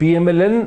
PMLN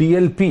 TLP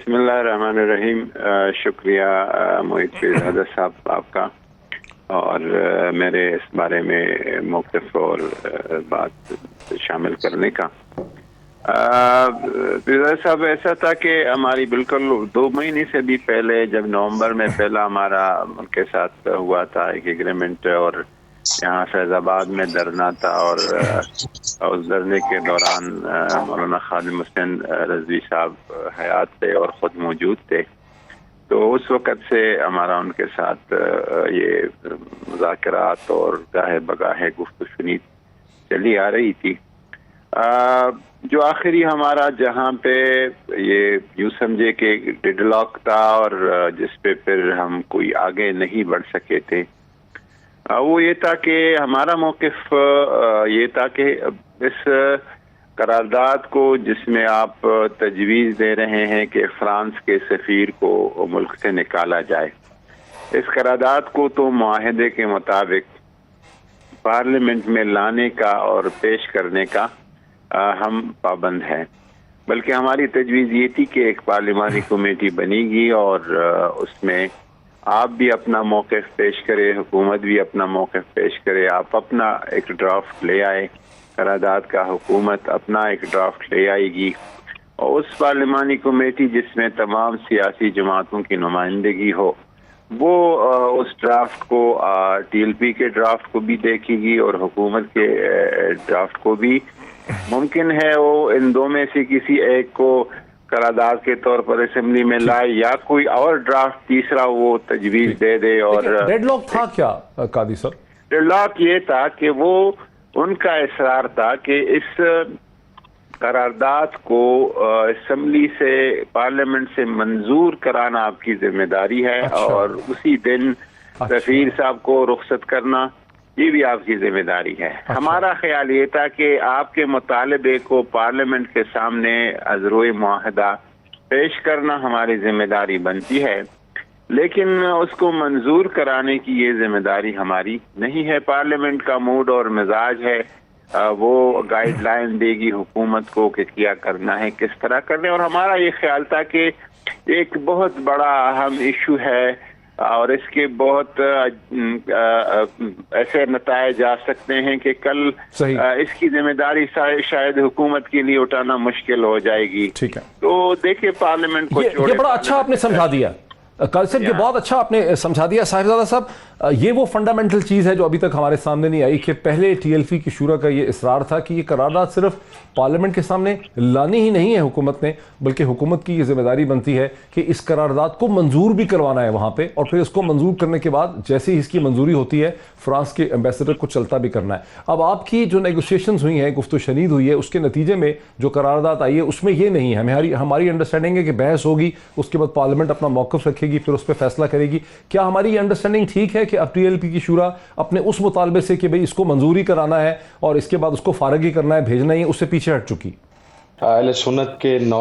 بسم اللہ الرحمن الرحیم. شکریہ محیط پیرزادہ صاحب آپ کا، اور میرے اس بارے میں موقف اور بات شامل کرنے کا. پیرزادہ صاحب، ایسا تھا کہ ہماری بالکل 2 مہینے سے بھی پہلے، جب نومبر میں پہلا ہمارا ان کے ساتھ ہوا تھا ایک ایگریمنٹ، اور یہاں فیض آباد میں دھرنا تھا، اور اس دھرنے کے دوران مولانا خادم حسین رضوی صاحب حیات تھے اور خود موجود تھے. تو اس وقت سے ہمارا ان کے ساتھ یہ مذاکرات اور گاہے بگاہے گفت و شنید چلی آ رہی تھی. جو آخری ہمارا جہاں پہ یہ یوں سمجھے کہ ڈیڈ لاک تھا، اور جس پہ پھر ہم کوئی آگے نہیں بڑھ سکے تھے، وہ یہ تھا کہ ہمارا موقف یہ تھا کہ اس قرارداد کو جس میں آپ تجویز دے رہے ہیں کہ فرانس کے سفیر کو ملک سے نکالا جائے، اس قرارداد کو تو معاہدے کے مطابق پارلیمنٹ میں لانے کا اور پیش کرنے کا ہم پابند ہیں. بلکہ ہماری تجویز یہ تھی کہ ایک پارلیمانی کمیٹی بنے گی، اور اس میں آپ بھی اپنا موقف پیش کرے، حکومت بھی اپنا موقف پیش کرے. آپ اپنا ایک ڈرافٹ لے آئے قرارداد کا، حکومت اپنا ایک ڈرافٹ لے آئے گی، اور اس پارلیمانی کمیٹی جس میں تمام سیاسی جماعتوں کی نمائندگی ہو، وہ اس ڈرافٹ کو ٹی ایل پی کے ڈرافٹ کو بھی دیکھے گی، اور حکومت کے ڈرافٹ کو بھی. ممکن ہے وہ ان دو میں سے کسی ایک کو قرارداد کے طور پر اسمبلی میں لائے، یا کوئی اور ڈرافٹ تیسرا وہ تجویز دے دے. اور ڈیڈ لاک تھا کیا قاضی صاحب؟ ڈیڈ لاک یہ تھا کہ وہ ان کا اصرار تھا کہ اس قرارداد کو اسمبلی سے، پارلیمنٹ سے منظور کرانا آپ کی ذمہ داری ہے، اور اسی دن سفیر صاحب کو رخصت کرنا یہ بھی آپ کی ذمہ داری ہے. ہمارا خیال یہ تھا کہ آپ کے مطالبے کو پارلیمنٹ کے سامنے ازروئے معاہدہ پیش کرنا ہماری ذمہ داری بنتی ہے، لیکن اس کو منظور کرانے کی یہ ذمہ داری ہماری نہیں ہے. پارلیمنٹ کا موڈ اور مزاج ہے، وہ گائیڈ لائن دے گی حکومت کو کہ کیا کرنا ہے، کس طرح کرنا ہے. اور ہمارا یہ خیال تھا کہ ایک بہت بڑا اہم ایشو ہے، اور اس کے بہت ایسے نتائج آ سکتے ہیں کہ کل اس کی ذمہ داری شاید حکومت کے لیے اٹھانا مشکل ہو جائے گی. ٹھیک ہے، تو دیکھیں پارلیمنٹ کو یہ بڑا اچھا آپ نے سمجھا دیا قاضی صاحب، یہ بہت اچھا آپ نے سمجھا دیا. صاحبزادہ صاحب، یہ وہ فنڈامنٹل چیز ہے جو ابھی تک ہمارے سامنے نہیں آئی کہ پہلے ٹی ایل پی کی شورا کا یہ اصرار تھا کہ یہ قرارداد صرف پارلیمنٹ کے سامنے لانی ہی نہیں ہے حکومت نے، بلکہ حکومت کی یہ ذمہ داری بنتی ہے کہ اس قرارداد کو منظور بھی کروانا ہے وہاں پہ، اور پھر اس کو منظور کرنے کے بعد جیسے ہی اس کی منظوری ہوتی ہے فرانس کے ایمبیسڈر کو چلتا بھی کرنا ہے. اب آپ کی جو نیگوشیشنز ہوئی ہیں، گفت و شنید ہوئی ہے، اس کے نتیجے میں جو قرارداد آئی ہے اس میں یہ نہیں ہے. ہماری انڈرسٹینڈنگ ہے کہ بحث ہوگی، اس کے بعد پارلیمنٹ اپنا موقف رکھے گی، پھر اس پہ فیصلہ کرے گی. کیا ہماری یہ انڈرسٹینڈنگ ٹھیک ہے کہ اب ٹی ایل پی کی شورا اپنے اس مطالبے سے کہ بھئی اس کو منظوری کرانا ہے اور اس کے بعد اس کو فارغی کرنا ہے، بھیجنا ہی، اس سے پیچھے ہٹ چکی؟ اہل سنت کے 9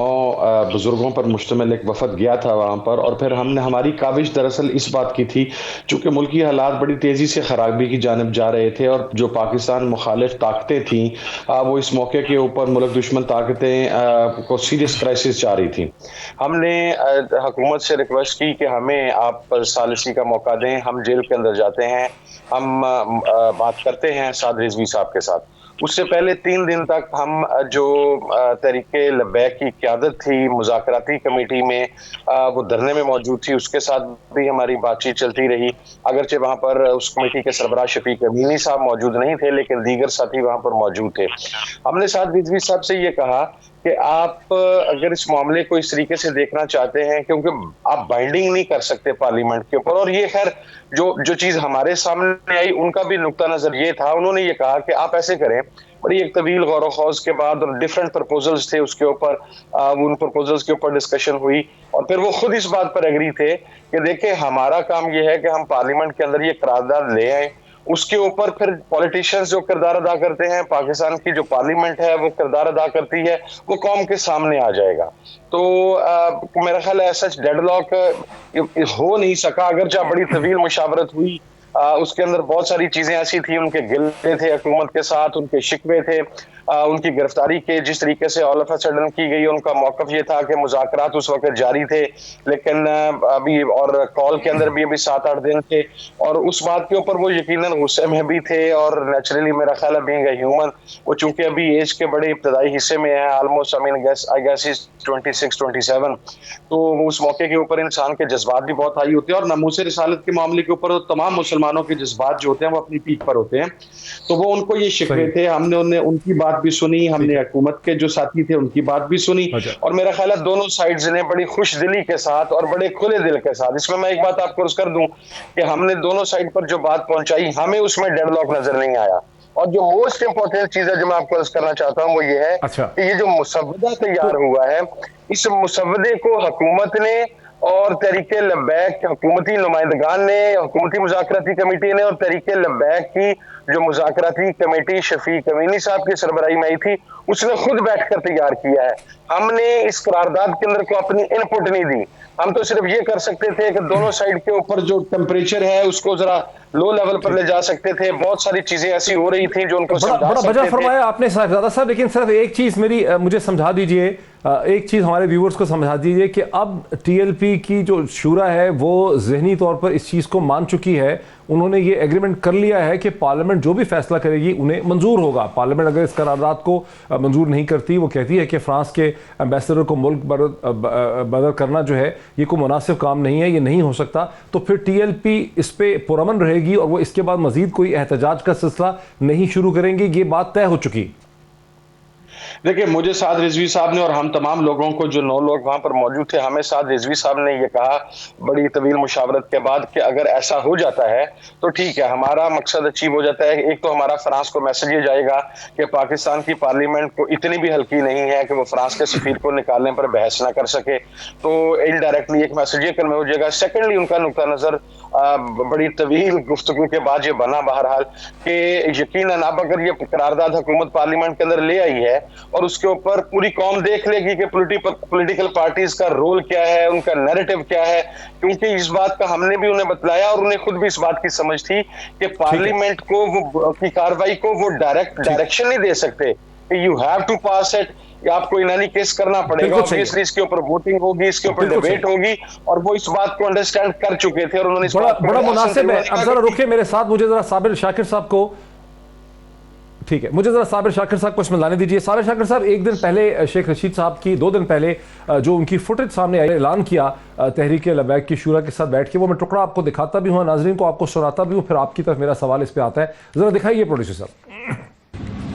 بزرگوں پر مشتمل ایک وفد گیا تھا وہاں پر، اور پھر ہم نے ہماری کاوش دراصل اس بات کی تھی، چونکہ ملکی حالات بڑی تیزی سے خرابی کی جانب جا رہے تھے، اور جو پاکستان مخالف طاقتیں تھیں وہ اس موقع کے اوپر ملک دشمن طاقتیں کو سیریس کرائسس جا رہی تھیں. ہم نے حکومت سے ریکویسٹ کی کہ ہمیں آپ ثالثی کا موقع دیں، ہم جیل کے اندر جاتے ہیں، ہم بات کرتے ہیں سعد رضوی صاحب کے ساتھ. اس سے پہلے 3 دن تک ہم جو تحریک لبیک کی قیادت تھی مذاکراتی کمیٹی میں، وہ دھرنے میں موجود تھی، اس کے ساتھ بھی ہماری بات چیت چلتی رہی. اگرچہ وہاں پر اس کمیٹی کے سربراہ شفیق امینی صاحب موجود نہیں تھے، لیکن دیگر ساتھی وہاں پر موجود تھے. ہم نے سعد رضوی صاحب سے یہ کہا کہ آپ اگر اس معاملے کو اس طریقے سے دیکھنا چاہتے ہیں، کیونکہ آپ بائنڈنگ نہیں کر سکتے پارلیمنٹ کے اوپر، اور یہ خیر جو چیز ہمارے سامنے آئی ان کا بھی نقطہ نظر یہ تھا. انہوں نے یہ کہا کہ آپ ایسے کریں، بڑی ایک طویل غور و خوض کے بعد، اور ڈیفرنٹ پرپوزلز تھے اس کے اوپر، ان پرپوزلز کے اوپر ڈسکشن ہوئی، اور پھر وہ خود اس بات پر ایگری تھے کہ دیکھیں ہمارا کام یہ ہے کہ ہم پارلیمنٹ کے اندر یہ قرارداد لے آئیں، اس کے اوپر پھر پولیٹیشنز جو کردار ادا کرتے ہیں، پاکستان کی جو پارلیمنٹ ہے وہ کردار ادا کرتی ہے، وہ قوم کے سامنے آ جائے گا. تو میرا خیال ہے سچ ڈیڈ لاک ہو نہیں سکا، اگرچہ بڑی طویل مشاورت ہوئی. اس کے اندر بہت ساری چیزیں ایسی تھیں، ان کے گلے تھے حکومت کے ساتھ، ان کے شکوے تھے، ان کی گرفتاری کے جس طریقے سے آل آف اے سڈن کی گئی، ان کا موقف یہ تھا کہ مذاکرات اس وقت جاری تھے، لیکن ابھی اور کال کے اندر بھی ابھی 7-8 دن تھے، اور اس بات کے اوپر وہ یقیناً غصے میں بھی تھے، اور نیچرلی میرا خیال ہے بینگ اے ہیومن، وہ چونکہ ابھی ایج کے بڑے ابتدائی حصے میں ہے، آلموسٹ آئی گیس 26-27، تو اس موقع کے اوپر انسان کے جذبات بھی بہت ہائی ہوتے ہیں، اور ناموس رسالت کے معاملے کے اوپر تمام مسلمانوں کے جذبات جو ہوتے ہیں وہ اپنی پیک پر ہوتے ہیں، تو وہ ان کو یہ شکوے تھے، ہم نے ان کی بات بھی سنی، ہم نے حکومت کے جو ساتھی تھے ان کی بات بھی سنی، اور میرا خیال ہے دونوں سائیڈز نے بڑی خوش دلی کے ساتھ اور بڑے کھلے دل کے ساتھ، اس میں ایک بات آپ کو عرض کر دوں کہ ہم نے دونوں سائیڈ پر جو بات پہنچائی ہمیں اس میں ڈیڈ لاک نظر نہیں آیا، اور جو موسٹ امپورٹنٹ چیز ہے جو میں آپ کو عرض کرنا چاہتا ہوں وہ یہ ہے کہ یہ جو مسودہ تیار ہوا ہے، اس مسودے کو حکومت نے اور تحریک لبیک حکومتی نمائندگان نے، حکومتی مذاکراتی کمیٹی نے، اور تحریک لبیک کی جو مذاکراتی کمیٹی شفیق امینی صاحب کی سربراہی میں آئی تھی، اس نے خود بیٹھ کر تیار کیا ہے، ہم نے اس قرارداد کے اندر کو اپنی ان پٹ نہیں دی، ہم تو صرف یہ کر سکتے تھے کہ دونوں سائیڈ کے اوپر جو ٹیمپریچر ہے اس کو ذرا لو لیول پر لے جا سکتے تھے، بہت ساری چیزیں ایسی ہو رہی تھیں جو ان کو بڑا وجہ فرمایا آپ نے صاحبزادہ صاحب، لیکن صرف ایک چیز مجھے سمجھا دیجئے، ایک چیز ہمارے ویورز کو سمجھا دیجئے کہ اب ٹی ایل پی کی جو شورا ہے وہ ذہنی طور پر اس چیز کو مان چکی ہے، انہوں نے یہ ایگریمنٹ کر لیا ہے کہ پارلیمنٹ جو بھی فیصلہ کرے گی انہیں منظور ہوگا، پارلیمنٹ اگر اس قرارداد کو منظور نہیں کرتی، وہ کہتی ہے کہ فرانس کے ایمبیسڈر کو ملک بدر کرنا جو ہے یہ کوئی مناسب کام نہیں ہے، یہ نہیں ہو سکتا، تو پھر ٹی ایل پی اس پہ پرامن رہے گی اور وہ اس کے بعد مزید کوئی احتجاج کا سلسلہ نہیں شروع کریں گے، یہ بات طے ہو چکی۔ دیکھیں مجھے سعد رضوی صاحب نے اور ہم تمام لوگوں کو جو 9 لوگ وہاں پر موجود تھے، ہمیں سعد رضوی صاحب نے یہ کہا بڑی طویل مشاورت کے بعد کہ اگر ایسا ہو جاتا ہے تو ٹھیک ہے، ہمارا مقصد اچیو ہو جاتا ہے، ایک تو ہمارا فرانس کو میسج یہ جائے گا کہ پاکستان کی پارلیمنٹ کو اتنی بھی ہلکی نہیں ہے کہ وہ فرانس کے سفیر کو نکالنے پر بحث نہ کر سکے، تو انڈائریکٹلی ایک میسج یہ کنوے ہو جائے گا۔ سیکنڈلی ان کا نقطہ نظر بڑی طویل گفتگو کے بعد یہ بنا بہرحال کہ یقیناً اب اگر یہ قرارداد حکومت پارلیمنٹ کے اندر لے آئی ہے اور اس کے اوپر پوری قوم دیکھ لے گی کہ پولیٹیکل پارٹیز کا رول کیا ہے، ان کا نیریٹو کیا ہے، کیونکہ اس بات کا ہم نے بھی انہیں بتلایا اور انہیں خود بھی اس بات کی سمجھ تھی کہ پارلیمنٹ کو کی کاروائی کو وہ ڈائریکشن نہیں دے سکتے کہ you have to pass it, یا آپ کو انہی کیس کرنا پڑے گا، obviously اس کے اوپر ووٹنگ ہوگی، اس کے اوپر ڈیبیٹ ہوگی، اور وہ اس بات کو انڈرسٹینڈ کر چکے تھے اور انہوں نے اس بات کو بڑا مناسب ہے۔ اب ذرا رکھے میرے ساتھ، مجھے ذرا صابر شاکر صاحب کو، ٹھیک ہے، مجھے ذرا صابر شاکر صاحب کو اس میں لانے دیجئے۔ صابر شاکر صاحب، ایک دن پہلے شیخ رشید صاحب کی 2 دن پہلے جو ان کی فوٹیج سامنے آئی، اعلان کیا تحریک لبیک کی شورا کے ساتھ بیٹھ کے، وہ میں ٹکڑا آپ کو دکھاتا بھی ہوں، ناظرین کو آپ کو سناتا بھی ہوں، پھر آپ کی طرف میرا سوال اس پہ آتا ہے، ذرا دکھائیے پروڈیوسر صاحب۔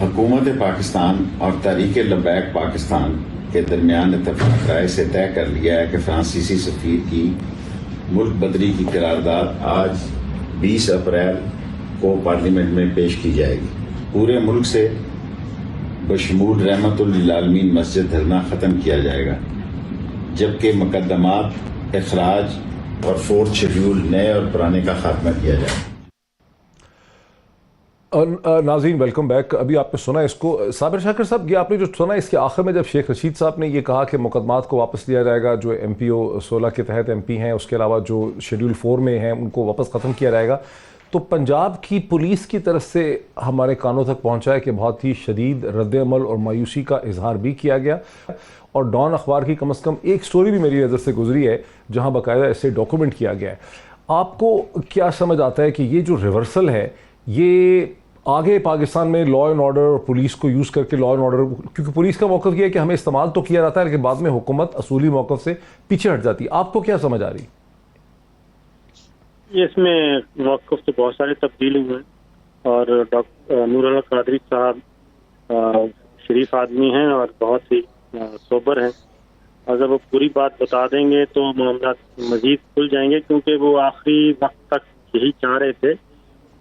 حکومت پاکستان اور تحریک لبیک پاکستان کے درمیان اتفاق رائے سے طے کر لیا ہے کہ فرانسیسی سفیر کی ملک بدری کی قرارداد آج 20 اپریل کو پارلیمنٹ میں پیش کی جائے گی۔ پورے ملک سے بشمول رحمت للعالمین مسجد دھرنا ختم کیا جائے گا، جبکہ مقدمات اخراج اور 4 شیڈیول نئے اور پرانے کا خاتمہ کیا جائے گا۔ ناظرین ویلکم بیک۔ ابھی آپ نے سنا اس کو، صابر شاکر صاحب یہ آپ نے جو سنا اس کے آخر میں جب شیخ رشید صاحب نے یہ کہا کہ مقدمات کو واپس لیا جائے گا، جو ایم پی او 16 کے تحت ایم پی ہیں، اس کے علاوہ جو شیڈیول 4 میں ہیں ان کو واپس ختم کیا جائے گا، تو پنجاب کی پولیس کی طرف سے ہمارے کانوں تک پہنچا ہے کہ بہت ہی شدید رد عمل اور مایوسی کا اظہار بھی کیا گیا، اور ڈان اخبار کی کم از کم ایک سٹوری بھی میری نظر سے گزری ہے جہاں باقاعدہ اسے ڈاکومنٹ کیا گیا ہے۔ آپ کو کیا سمجھ آتا ہے کہ یہ جو ریورسل ہے یہ آگے پاکستان میں لا اینڈ آرڈر اور پولیس کو یوز کر کے لا اینڈ آرڈر، کیونکہ پولیس کا موقف یہ ہے کہ ہمیں استعمال تو کیا جاتا ہے لیکن بعد میں حکومت اصولی موقف سے پیچھے ہٹ جاتی ہے، آپ کو کیا سمجھ آ رہی؟ اس میں موقف تو بہت سارے تبدیل ہوئے ہیں، اور ڈاکٹر نور اللہ قادری صاحب شریف آدمی ہیں اور بہت ہی سوبر ہیں، اگر وہ پوری بات بتا دیں گے تو معاملات مزید کھل جائیں گے، کیونکہ وہ آخری وقت تک یہی چاہ رہے تھے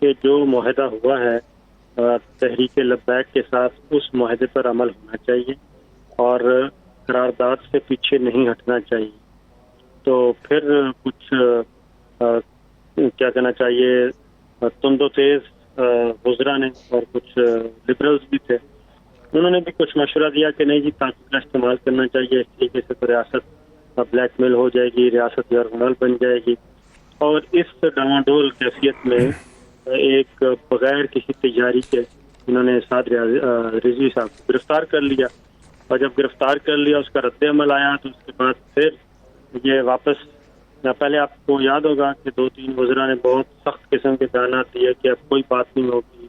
کہ جو معاہدہ ہوا ہے تحریک لبیک کے ساتھ اس معاہدے پر عمل ہونا چاہیے اور قرارداد سے پیچھے نہیں ہٹنا چاہیے۔ تو پھر کچھ کیا کہنا چاہیے تند و تیز وزراء نے اور کچھ لبرلز بھی تھے، انہوں نے بھی کچھ مشورہ دیا کہ نہیں جی طاقت کا استعمال کرنا چاہیے، اس طریقے سے تو ریاست بلیک میل ہو جائے گی، ریاست غیر بن جائے گی، اور اس ڈاواڈول کیفیت میں ایک بغیر کسی تیاری کے انہوں نے سعد رضوی صاحب کو گرفتار کر لیا، اور جب گرفتار کر لیا اس کا رد عمل آیا تو اس کے بعد پھر یہ واپس، پہلے آپ کو یاد ہوگا کہ 2-3 وزراء نے بہت سخت قسم کے بیانات دیے کہ اب کوئی بات نہیں ہوگی،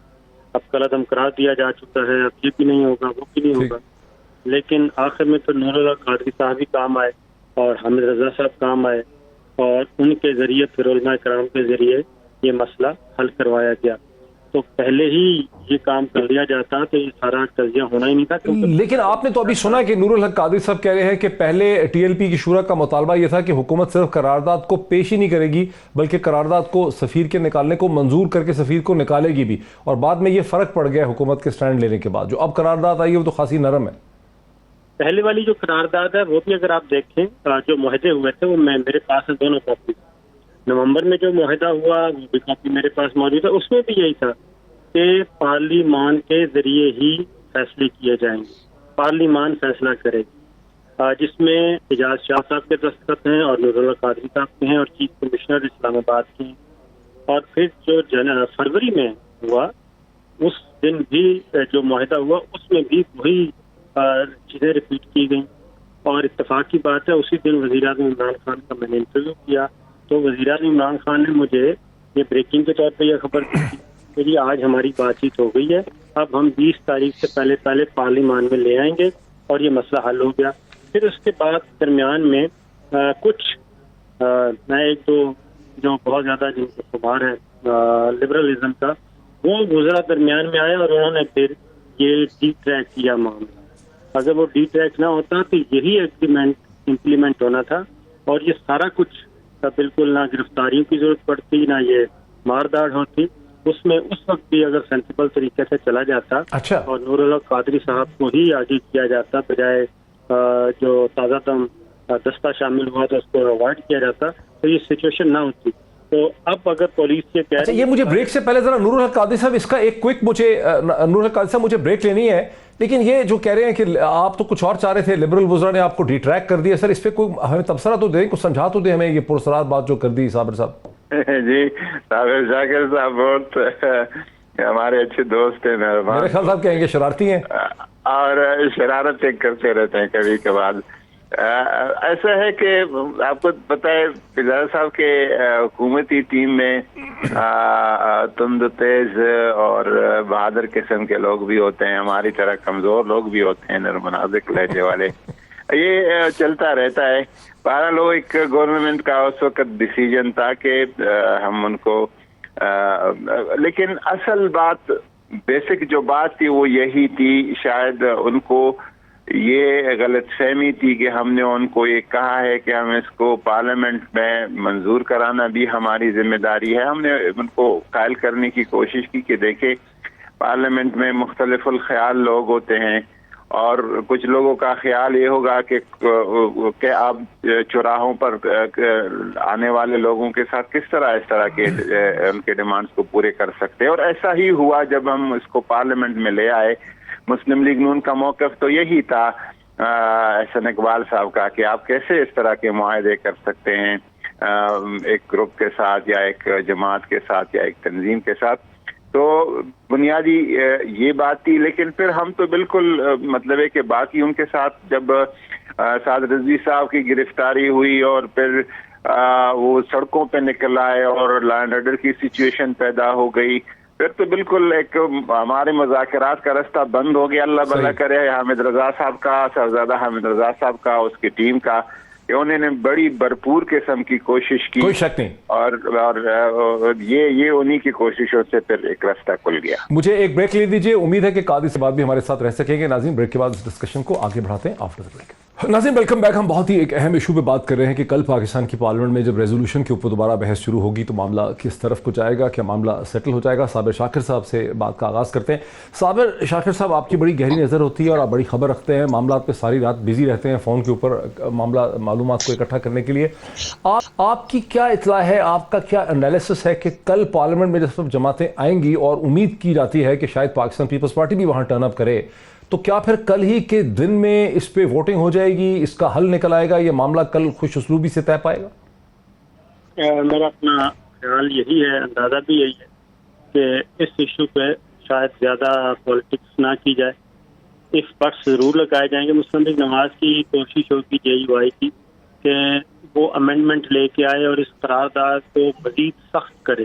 اب کل عدم قرار دیا جا چکا ہے، اب یہ بھی نہیں ہوگا وہ بھی نہیں ہوگا، لیکن آخر میں تو نور اللہ قادری صاحب بھی کام آئے اور حامد رضا صاحب کام آئے، اور ان کے ذریعے پھر علماء کرام کے ذریعے یہ مسئلہ حل کروایا گیا۔ تو پہلے ہی یہ کام کر لیا جاتا تو یہ سارا تجزیہ ہونا ہی نہیں تھا۔ لیکن آپ نے تو ابھی سنا کہ نور الحق قادری صاحب کہہ رہے ہیں کہ پہلے ٹی ایل پی کی شورا کا مطالبہ یہ تھا کہ حکومت صرف قرارداد کو پیش ہی نہیں کرے گی بلکہ قرارداد کو سفیر کے نکالنے کو منظور کر کے سفیر کو نکالے گی بھی، اور بعد میں یہ فرق پڑ گیا حکومت کے سٹینڈ لینے کے بعد، جو اب قرارداد آئی ہے وہ تو خاصی نرم ہے۔ پہلے والی جو قرارداد ہے وہ بھی اگر آپ دیکھیں جو معاہدے ہوئے تھے وہ میرے پاس ہے دونوں کاپی، نومبر میں جو معاہدہ ہوا وہ بھی کاپی میرے پاس موجود ہے، اس میں بھی یہی تھا کہ پارلیمان کے ذریعے ہی فیصلے کیے جائیں گے، پارلیمان فیصلہ کرے گی، جس میں اعجاز شاہ صاحب کے دستخط ہیں اور نور اللہ قادری صاحب کے ہیں اور چیف کمشنر اسلام آباد کے ہیں، اور پھر جو فروری میں ہوا اس دن بھی جو معاہدہ ہوا اس میں بھی وہی چیزیں ریپیٹ کی گئیں، اور اتفاق کی بات ہے اسی دن وزیر اعظم عمران خان کا میں نے انٹرویو کیا تو وزیر اعظم عمران خان نے مجھے یہ بریکنگ کے طور پہ یہ خبر دی تھی کہ جی آج ہماری بات چیت ہو گئی ہے، اب ہم 20 تاریخ سے پہلے پارلیمان میں لے آئیں گے، اور یہ مسئلہ حل ہو گیا۔ پھر اس کے بعد درمیان میں کچھ میں ایک دو جو بہت زیادہ جن کو خبر ہے لبرلزم کا وہ وزراء درمیان میں آئے اور انہوں نے پھر یہ ڈی ٹریک کیا معاملہ، اگر وہ ڈی ٹریک نہ ہوتا تو یہی ایگریمنٹ امپلیمنٹ ہونا تھا، اور یہ سارا کچھ بالکل نہ گرفتاریوں کی ضرورت پڑتی نہ یہ مارداڑ ہوتی، اس میں اس وقت بھی اگر سینسیبل طریقے سے چلا جاتا اور نور اللہ قادری صاحب کو ہی آگے کیا جاتا بجائے جو تازہ دم دستہ شامل ہوا تو اس کو اوائڈ کیا جاتا تو یہ سچویشن نہ ہوتی۔ تو اب اگر پولیس یہ مجھے بریک سے پہلے ذرا نور الحق قادری صاحب اس کا ایک کوئک نور الحق قادری صاحب مجھے بریک لینی ہے، لیکن یہ جو کہہ رہے ہیں کہ آپ تو کچھ اور چاہ رہے تھے، لبرل وزراء نے آپ کو ڈی ٹریک کر دیا، سر اس پہ کوئی ہمیں تبصرہ تو دیں، کچھ سمجھا تو دیں ہمیں یہ پرسرار بات جو کر دی صابر صاحب۔ جی صابر شاکر صاحب بہت ہمارے اچھے دوست ہیں، میرے خیال صاحب کہیں گے شرارتی ہیں اور شرارتیں کرتے رہتے ہیں کبھی کبھار۔ ایسا ہے کہ آپ کو پتہ ہے اعجاز صاحب کے حکومتی ٹیم میں تند تیز اور بہادر قسم کے لوگ بھی ہوتے ہیں، ہماری طرح کمزور لوگ بھی ہوتے ہیں، نرمنازک لہجے والے، یہ چلتا رہتا ہے۔ بہرحال وہ ایک گورنمنٹ کا اس وقت ڈیسیجن تھا کہ ہم ان کو، لیکن اصل بات بیسک جو بات تھی وہ یہی تھی، شاید ان کو یہ غلط فہمی تھی کہ ہم نے ان کو یہ کہا ہے کہ ہم اس کو پارلیمنٹ میں منظور کرانا بھی ہماری ذمہ داری ہے۔ ہم نے ان کو قائل کرنے کی کوشش کی کہ دیکھیں پارلیمنٹ میں مختلف الخیال لوگ ہوتے ہیں، اور کچھ لوگوں کا خیال یہ ہوگا کہ آپ چوراہوں پر آنے والے لوگوں کے ساتھ کس طرح اس طرح کے ان کے ڈیمانڈز کو پورے کر سکتے ہیں، اور ایسا ہی ہوا جب ہم اس کو پارلیمنٹ میں لے آئے۔ مسلم لیگ نون کا موقف تو یہی تھا احسن اقبال صاحب کا کہ آپ کیسے اس طرح کے معاہدے کر سکتے ہیں ایک گروپ کے ساتھ یا ایک جماعت کے ساتھ یا ایک تنظیم کے ساتھ، تو بنیادی یہ بات تھی۔ لیکن پھر ہم تو بالکل مطلب ہے کہ باقی ان کے ساتھ جب سعد رضوی صاحب کی گرفتاری ہوئی اور پھر وہ سڑکوں پہ نکل آئے اور لا اینڈ آرڈر کی سچویشن پیدا ہو گئی، پھر تو بالکل ایک ہمارے مذاکرات کا رستہ بند ہو گیا۔ اللہ بھلا کرے حامد رضا صاحب کا، صاحبزادہ حامد رضا صاحب کا، اس کی ٹیم کا، کہ انہوں نے بڑی بھرپور قسم کی کوشش کی، کوئی شک نہیں، اور یہ انہی کی کوششوں سے پھر ایک راستہ کھل گیا۔ مجھے ایک بریک لے دیجیے، امید ہے کہ قادری سے بات بھی ہمارے ساتھ رہ سکیں گے۔ ناظرین بریک کے بعد اس ڈسکشن کو آگے بڑھاتے ہیں آفٹر بریک۔ ناظرین ویلکم بیک۔ ہم بہت ہی ایک اہم ایشو پہ بات کر رہے ہیں کہ کل پاکستان کی پارلیمنٹ میں جب ریزولوشن کے اوپر دوبارہ بحث شروع ہوگی تو معاملہ کس طرف کو جائے گا، کیا معاملہ سیٹل ہو جائے گا۔ صابر شاکر صاحب سے بات کا آغاز کرتے ہیں۔ صابر شاکر صاحب، آپ کی بڑی گہری نظر ہوتی ہے اور آپ بڑی خبر رکھتے ہیں، معاملات پہ ساری رات بزی رہتے ہیں فون کے اوپر معلومات کو اکٹھا کرنے کے لیے۔ آپ کی کیا اطلاع ہے، آپ کا کیا انالیسس ہے کہ کل پارلیمنٹ میں جب جماعتیں آئیں گی اور امید کی جاتی ہے کہ شاید پاکستان پیپلز پارٹی بھی وہاں ٹرن اپ کرے، تو کیا پھر کل ہی کے دن میں اس پہ ووٹنگ ہو جائے گی، اس کا حل نکل آئے گا، یہ معاملہ کل خوش اسلوبی سے طے پائے گا؟ میرا اپنا خیال یہی ہے، اندازہ بھی یہی ہے کہ اس ایشو پہ شاید زیادہ پالیٹکس نہ کی جائے. ایکسپرٹس ضرور لگائے جائیں گے. مسلم لیگ نواز کی کوشش ہوگی JUI کی کہ وہ امینڈمنٹ لے کے آئے اور اس قرارداد کو مزید سخت کرے,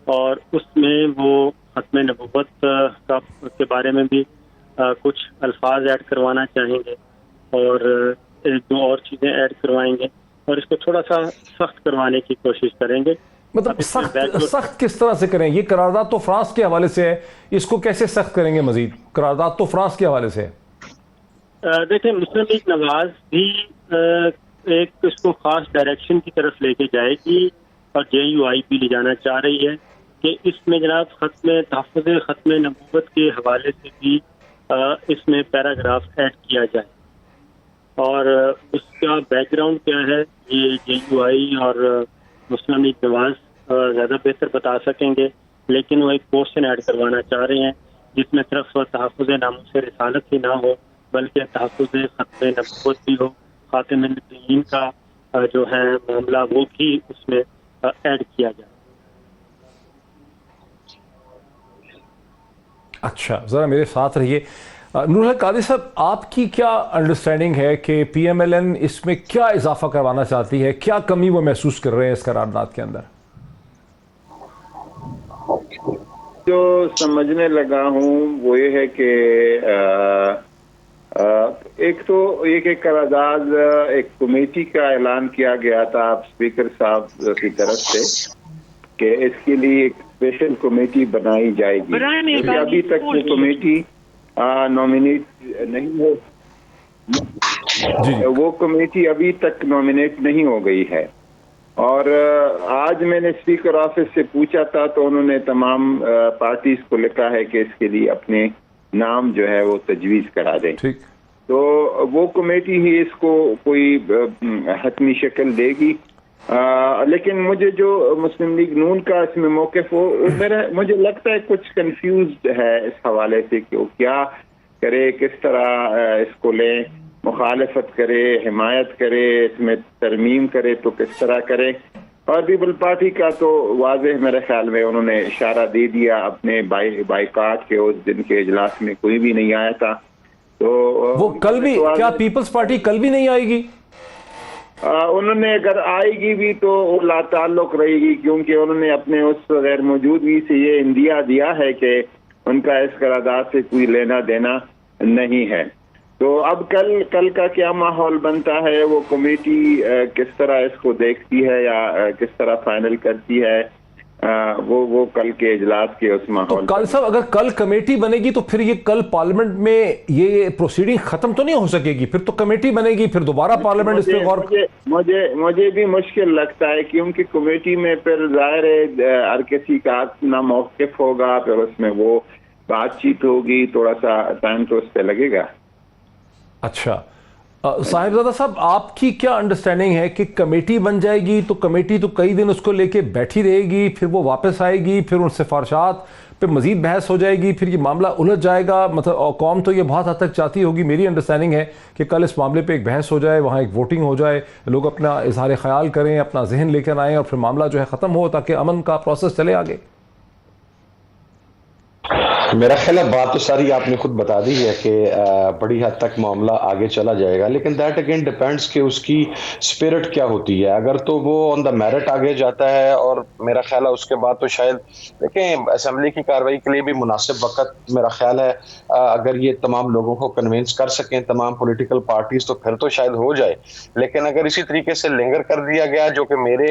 اور اس میں وہ ختم نبوت کے بارے میں بھی کچھ الفاظ ایڈ کروانا چاہیں گے, اور ایک دو اور چیزیں ایڈ کروائیں گے, اور اس کو تھوڑا سا سخت کروانے کی کوشش کریں گے. مطلب سخت کس طرح سے کریں؟ یہ قرارداد تو فرانس کے حوالے سے ہے, اس کو کیسے سخت کریں گے مزید؟ قرارداد تو فرانس کے حوالے سے ہے. دیکھیں, مسلم لیگ نواز بھی ایک اس کو خاص ڈائریکشن کی طرف لے کے جائے گی, اور JUI بھی لے جانا چاہ رہی ہے کہ اس میں جناب تحفظ ختم نبوت کے حوالے سے بھی اس میں پیراگراف ایڈ کیا جائے. اور اس کا بیک گراؤنڈ کیا ہے یہ JUI اور مسلم لیگ نواز زیادہ بہتر بتا سکیں گے, لیکن وہ ایک پورشن ایڈ کروانا چاہ رہے ہیں جس میں صرف تحفظ ناموس رسالت ہی نہ ہو بلکہ تحفظ ختم نبوت بھی ہو, خاتم النبیین کا جو ہے معاملہ وہ بھی اس میں ایڈ کیا جائے. اچھا, ذرا میرے ساتھ رہیے. نور الحق قادری صاحب, آپ کی کیا انڈرسٹینڈنگ ہے کہ PMLN اس میں کیا اضافہ کروانا چاہتی ہے, کیا کمی وہ محسوس کر رہے ہیں اس قرارداد کے اندر؟ جو سمجھنے لگا ہوں وہ یہ ہے کہ ایک تو ایک قرارداد ایک کمیٹی کا اعلان کیا گیا تھا اسپیکر صاحب کی طرف سے کہ اس کے لیے ایک اسپیشل کمیٹی بنائی جائے گی. ابھی تک وہ کمیٹی نامینیٹ نہیں ہو, وہ کمیٹی ابھی تک نامینیٹ نہیں ہو گئی ہے. اور آج میں نے اسپیکر آفس سے پوچھا تھا تو انہوں نے تمام پارٹیز کو لکھا ہے کہ اس کے لیے اپنے نام جو ہے وہ تجویز کرا دیں. تو وہ کمیٹی ہی اس کو کوئی حتمی شکل دے گی. لیکن مجھے جو مسلم لیگ نون کا اس میں موقف ہو, مجھے لگتا ہے کچھ کنفیوزڈ ہے اس حوالے سے کہ وہ کیا کرے, کس طرح اس کو لیں, مخالفت کرے, حمایت کرے, اس میں ترمیم کرے تو کس طرح کرے. اور پیپل پارٹی کا تو واضح میرے خیال میں انہوں نے اشارہ دے دیا اپنے بائیکاٹ کے اس دن کے اجلاس میں کوئی بھی نہیں آیا تھا. تو وہ کل بھی, کیا پیپلز پارٹی کل بھی نہیں آئے گی؟ انہوں نے اگر آئے گی بھی تو وہ لا تعلق رہے گی, کیونکہ انہوں نے اپنے اس غیر موجودگی سے یہ اندیا دیا ہے کہ ان کا اس قرارداد سے کوئی لینا دینا نہیں ہے. تو اب کل کا کیا ماحول بنتا ہے, وہ کمیٹی کس طرح اس کو دیکھتی ہے یا کس طرح فائنل کرتی ہے, وہ کل کے اجلاس کے اس ماحول. کل صاحب اگر کل کمیٹی بنے گی تو پھر یہ کل پارلیمنٹ میں یہ پروسیڈنگ ختم تو نہیں ہو سکے گی, پھر تو کمیٹی بنے گی, پھر دوبارہ پارلیمنٹ اس پہ غور. مجھے بھی مشکل لگتا ہے کیونکہ کمیٹی میں پھر ظاہر ہے ہر کسی کا اپنا موقف ہوگا, پھر اس میں وہ بات چیت ہوگی, تھوڑا سا ٹائم تو اس پہ لگے گا. اچھا صاحبزادہ صاحب, آپ کی کیا انڈرسٹینڈنگ ہے کہ کمیٹی بن جائے گی تو کمیٹی تو کئی دن اس کو لے کے بیٹھی رہے گی, پھر وہ واپس آئے گی, پھر ان سفارشات پہ مزید بحث ہو جائے گی, پھر یہ معاملہ الجھ جائے گا, مطلب قوم تو یہ بہت حد تک چاہتی ہوگی. میری انڈرسٹینڈنگ ہے کہ کل اس معاملے پہ ایک بحث ہو جائے, وہاں ایک ووٹنگ ہو جائے, لوگ اپنا اظہار خیال کریں, اپنا ذہن لے کر آئیں, اور پھر معاملہ جو ہے ختم ہو تاکہ امن کا پروسیس چلے آگے. میرا خیال ہے بات تو ساری آپ نے خود بتا دی ہے کہ بڑی حد تک معاملہ آگے چلا جائے گا, لیکن دیٹ اگین ڈیپینڈس کہ اس کی اسپرٹ کیا ہوتی ہے. اگر تو وہ آن دا میرٹ آگے جاتا ہے, اور میرا خیال ہے اس کے بعد تو شاید دیکھیں اسمبلی کی کارروائی کے لیے بھی مناسب وقت میرا خیال ہے اگر یہ تمام لوگوں کو کنونس کر سکیں تمام پولیٹیکل پارٹیز تو پھر تو شاید ہو جائے. لیکن اگر اسی طریقے سے لنگر کر دیا گیا, جو کہ میرے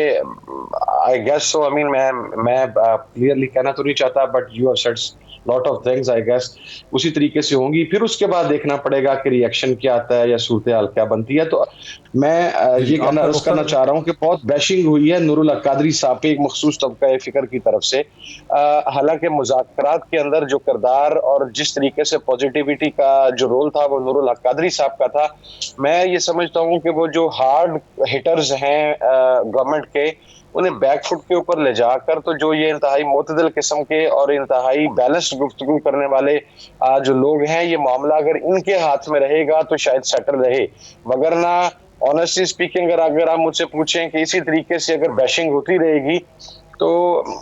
آئی گیس سو, آئی مین میں کلیئرلی کہنا تو نہیں چاہتا, but you have said lot of things I guess اسی طریقے سے ہوں گی. پھر اس کے بعد دیکھنا پڑے گا کہ ری ایکشن کیا آتا ہے یا صورتحال کیا بنتی ہے. تو میں یہ عرض کرنا چاہ رہا ہوں کہ بہت بیشنگ ہوئی ہے نور الحق قادری صاحب پہ ایک مخصوص طبقہ فکر کی طرف سے, حالانکہ مذاکرات کے اندر جو کردار اور جس طریقے سے پازیٹیوٹی کا جو رول تھا وہ نور الحق قادری صاحب کا تھا. میں یہ سمجھتا ہوں کہ وہ جو ہارڈ ہٹرز ہیں گورنمنٹ کے, انہیں بیک فٹ کے اوپر لے جا کر تو جو یہ انتہائی معتدل قسم کے اور انتہائی بیلنسڈ گفتگو کرنے والے جو لوگ ہیں, یہ معاملہ اگر ان کے ہاتھ میں رہے گا تو شاید سیٹل رہے. وگرنہ آنیسٹلی اسپیکنگ اگر آپ مجھ سے پوچھیں کہ اسی طریقے سے اگر بیشنگ ہوتی رہے گی تو